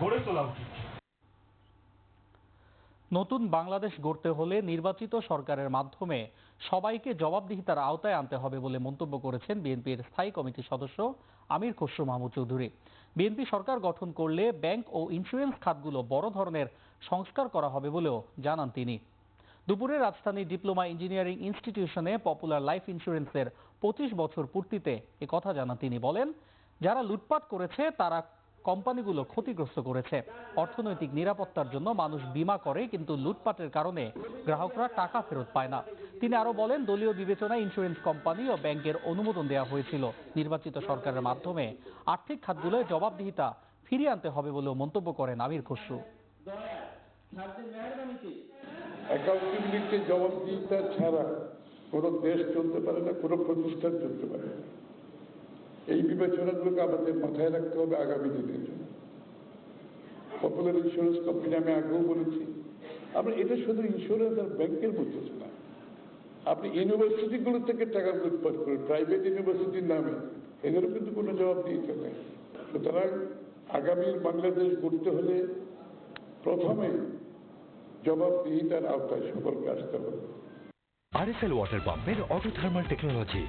গড়ে তোলা উচিত। নতুন বাংলাদেশ গড়তে হলে নির্বাচিত সরকারের মাধ্যমে সবাইকে জবাবদিহিতার আওতায় আনতে হবে বলে মন্তব্য করেছেন বিএনপির স্থায়ী কমিটির সদস্য আমির খসরু মাহমুদ চৌধুরী। বিএনপি সরকার গঠন করলে ব্যাংক ও ইন্স্যুরেন্স খাতগুলো বড় ধরনের সংস্কার করা হবে বলেও জানান তিনি। দুপুরে রাজধানীর ডিপ্লোমা ইঞ্জিনিয়ারিং ইনস্টিটিউশনে পপুলার লাইফ ইন্স্যুরেন্সের 25 বছর পূর্তিতে কথা জানান তিনি। বলেন, যারা লুটপাট করেছে তারা কোম্পানিগুলো ক্ষতিগ্রস্ত করেছে। অর্থনৈতিক নিরাপত্তার জন্য মানুষ বীমা করে, কিন্তু লুটপাটের কারণে গ্রাহকরা টাকা ফেরত পায় না। তিনি আরো বলেন, দলীয় বিবেচনায় ইন্স্যুরেন্স কোম্পানি ও ব্যাংকের অনুমোদন দেওয়া হয়েছিল। নির্বাচিত সরকারের মাধ্যমে আর্থিক খাতগুলোয় জবাবদিহিতা ফিরিয়ে আনতে হবে বলেও মন্তব্য করেন আমির খসরু। অ্যাকাউন্টেবিলিটি, জবাবদিহিতা ছাড়া কোনো দেশ চলতে পারে না, কোনো প্রতিষ্ঠান চলতে পারে না। এই বিবেচনাগুলোকে আমাদের মাথায় রাখতে হবে আগামী দিনের জন্য। পপুলার ইন্স্যুরেন্স কোম্পানি আমি আগেও বলেছি, আমরা এটা শুধু ইন্স্যুরেন্স আর ব্যাংকের মধ্যে না, আপনি ইউনিভার্সিটিগুলো থেকে টাকা লুটপাট করেন, প্রাইভেট ইউনিভার্সিটির নামে, এদেরও কিন্তু কোনো জবাবদিহিতা নেই। সুতরাং আগামীর বাংলাদেশ গড়তে হলে প্রথমে জবাবদিহিতার আওতায় সকলকে আসতে হবে। RSL ওয়াটার পাম্পের অটো থার্মাল টেকনোলজি,